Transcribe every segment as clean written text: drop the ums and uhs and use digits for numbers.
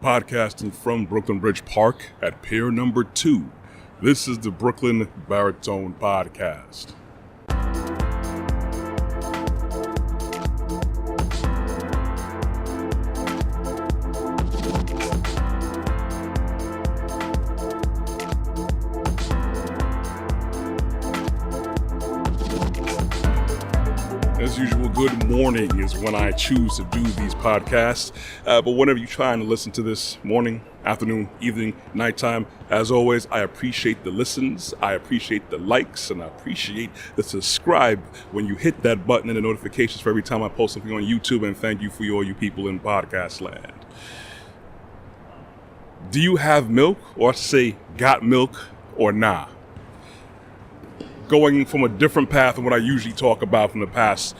Podcasting from Brooklyn Bridge Park at Pier Number 2. This is the Brooklyn Baritone Podcast. As usual, good morning is when I choose to do these podcasts. But whenever you're trying to listen to this, morning, afternoon, evening, nighttime, as always, I appreciate the listens, I appreciate the likes, and I appreciate the subscribe when you hit that button and the notifications for every time I post something on YouTube. And thank you for all you people in podcast land. Do you have milk, or I should say, got milk or nah? Going from a different path than what I usually talk about from the past,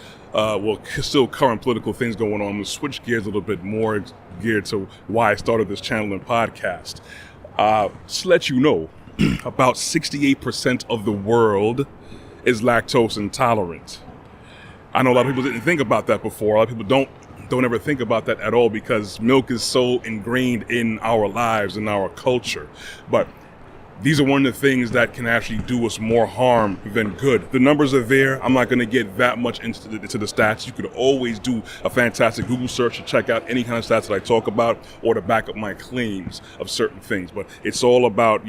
still current political things going on. I'm going to switch gears a little bit more geared to why I started this channel and podcast. Just to let you know, about 68% of the world is lactose intolerant. I know a lot of people didn't think about that before. A lot of people don't ever think about that at all because milk is so ingrained in our lives and our culture. But these are one of the things that can actually do us more harm than good. The numbers are there. I'm not going to get that much into the stats. You could always do a fantastic Google search to check out any kind of stats that I talk about or to back up my claims of certain things. But it's all about,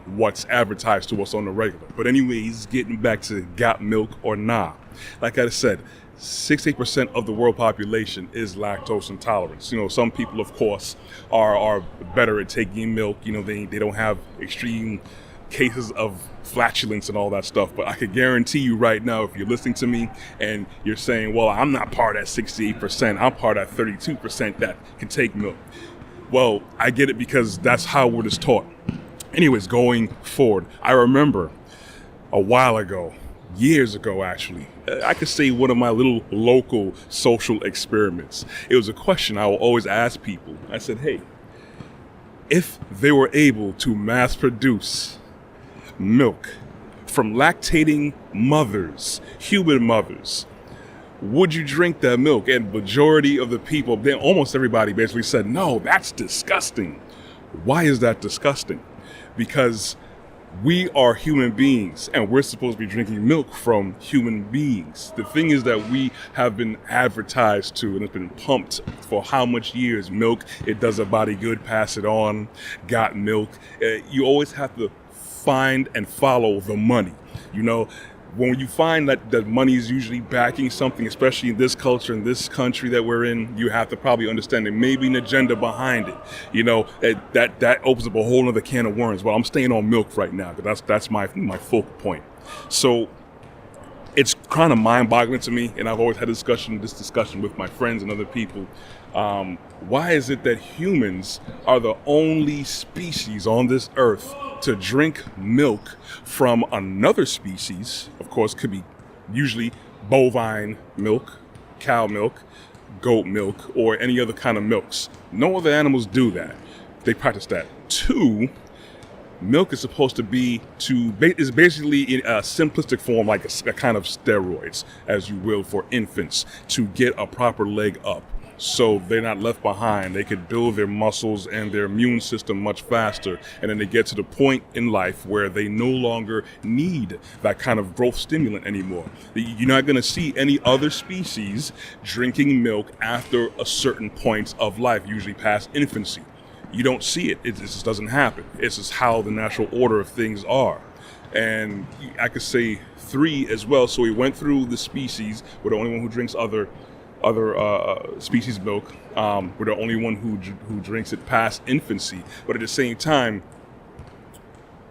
what's advertised to us on the regular. But anyways, getting back to got milk or nah. Like I said, 68% of the world population is lactose intolerant. Some people, of course, are better at taking milk. They don't have extreme cases of flatulence and all that stuff. But I can guarantee you right now, if you're listening to me and you're saying, well, I'm not part of that 68%, I'm part of that 32% that can take milk. Well, I get it because that's how we're just taught. Anyways, going forward, I remember a while ago, years ago actually, I could say one of my little local social experiments. It was a question I will always ask people. I said, hey, if they were able to mass produce milk from lactating mothers, human mothers, would you drink that milk? And majority of the people, then almost everybody basically said, no, that's disgusting. Why is that disgusting? Because we are human beings and we're supposed to be drinking milk from human beings. The thing is that we have been advertised to and it's been pumped for how much years? Milk, it does a body good, pass it on, got milk. You always have to find and follow the money. When you find that money is usually backing something, especially in this culture, in this country that we're in, you have to probably understand there may be an agenda behind it. That opens up a whole other can of worms. Well, I'm staying on milk right now because that's my focal point. So it's kind of mind-boggling to me, and I've always had this discussion with my friends and other people. Why is it that humans are the only species on this earth to drink milk from another species? Of course, could be usually bovine milk, cow milk, goat milk, or any other kind of milks. No other animals do that. They practice that. 2, milk is supposed to is basically in a simplistic form, like a kind of steroids, as you will, for infants to get a proper leg up. So they're not left behind. They could build their muscles and their immune system much faster. And then they get to the point in life where they no longer need that kind of growth stimulant anymore. You're not going to see any other species drinking milk after a certain point of life, usually past infancy. You don't see it. It just doesn't happen. It's just how the natural order of things are. And I could say 3 as well. So we went through the species. We're the only one who drinks other species milk. We're the only one who drinks it past infancy. But at the same time,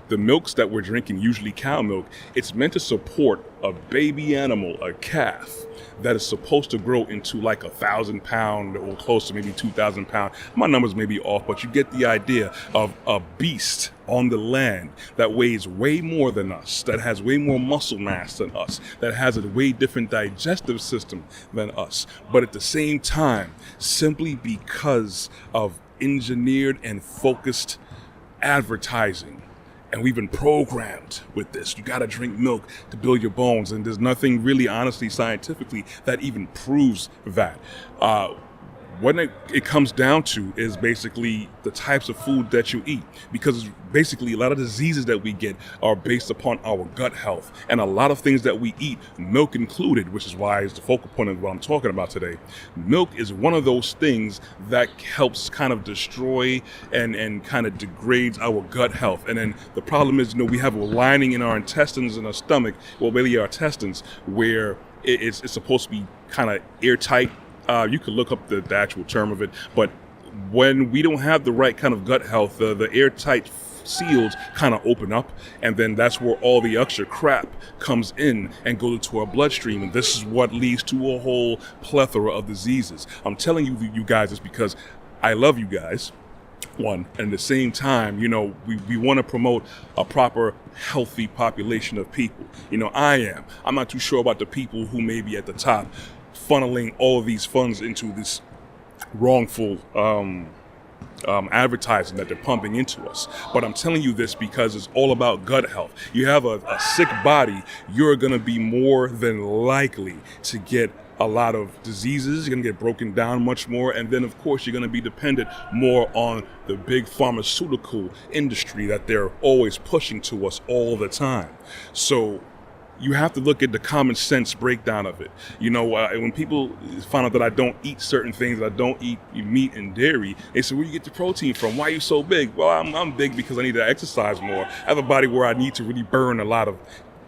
the milks that we're drinking, usually cow milk, it's meant to support a baby animal, a calf, that is supposed to grow into like 1,000 pound or close to maybe 2,000 pound. My numbers may be off, but you get the idea of a beast on the land that weighs way more than us, that has way more muscle mass than us, that has a way different digestive system than us. But at the same time, simply because of engineered and focused advertising, and we've been programmed with this. You got to drink milk to build your bones. And there's nothing really, honestly, scientifically that even proves that. What it comes down to is basically the types of food that you eat, because basically a lot of diseases that we get are based upon our gut health, and a lot of things that we eat, milk included, which is why it's the focal point of what I'm talking about today. Milk is one of those things that helps kind of destroy and kind of degrades our gut health. And then the problem is, we have a lining in our intestines and our stomach, well, really our intestines, where it's supposed to be kind of airtight. You could look up the actual term of it, but when we don't have the right kind of gut health, the airtight seals kind of open up, and then that's where all the extra crap comes in and goes into our bloodstream, and this is what leads to a whole plethora of diseases. I'm telling you guys this because I love you guys, one, and at the same time, we want to promote a proper, healthy population of people. I'm not too sure about the people who may be at the top funneling all of these funds into this wrongful advertising that they're pumping into us. But I'm telling you this because it's all about gut health. You have a sick body, you're going to be more than likely to get a lot of diseases. You're going to get broken down much more. And then, of course, you're going to be dependent more on the big pharmaceutical industry that they're always pushing to us all the time. So you have to look at the common sense breakdown of it. When people find out that I don't eat certain things, that I don't eat meat and dairy, they say, where do you get the protein from? Why are you so big? Well, I'm big because I need to exercise more. I have a body where I need to really burn a lot of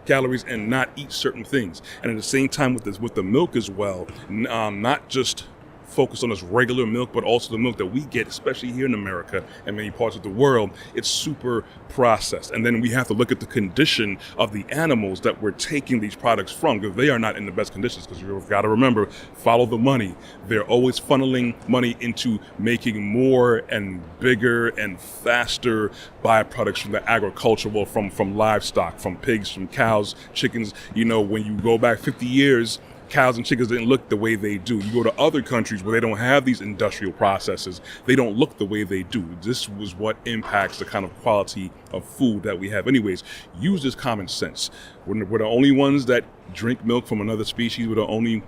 calories and not eat certain things. And at the same time with the milk as well, not just focus on this regular milk, but also the milk that we get, especially here in America and many parts of the world, it's super processed. And then we have to look at the condition of the animals that we're taking these products from, because they are not in the best conditions. Because you've got to remember, follow the money. They're always funneling money into making more and bigger and faster byproducts from the agriculture, well, from livestock, from pigs, from cows, chickens. When you go back 50 years, cows and chickens didn't look the way they do. You go to other countries where they don't have these industrial processes, they don't look the way they do. This was what impacts the kind of quality of food that we have. Anyways, use this common sense. We're the only ones that drink milk from another species. We're the only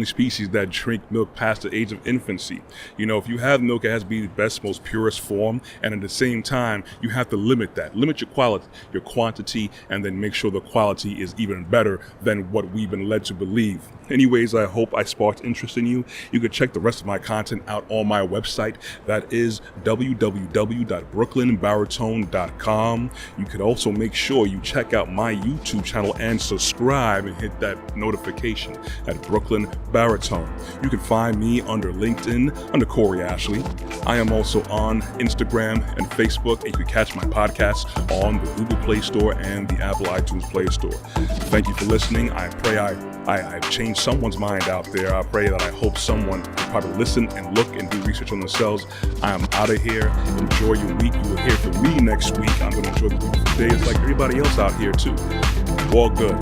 species that drink milk past the age of infancy. If you have milk, it has to be the best, most purest form. And at the same time, you have to limit that. Limit your quality, your quantity, and then make sure the quality is even better than what we've been led to believe. Anyways, I hope I sparked interest in you. You can check the rest of my content out on my website. That is www.brooklynbaritone.com. You can also make sure you check out my YouTube channel and subscribe and hit that notification at Brooklyn Baritone. You can find me under LinkedIn under Corey Ashley. I am also on Instagram and Facebook, and you can catch my podcast on the Google Play Store and the Apple iTunes Play Store. Thank you for listening. I pray I've changed someone's mind out there. I pray that I hope someone will probably listen and look and do research on themselves. I am out of here. Enjoy your week. You will hear from me next week. I'm going to enjoy the days like everybody else out here too. All good.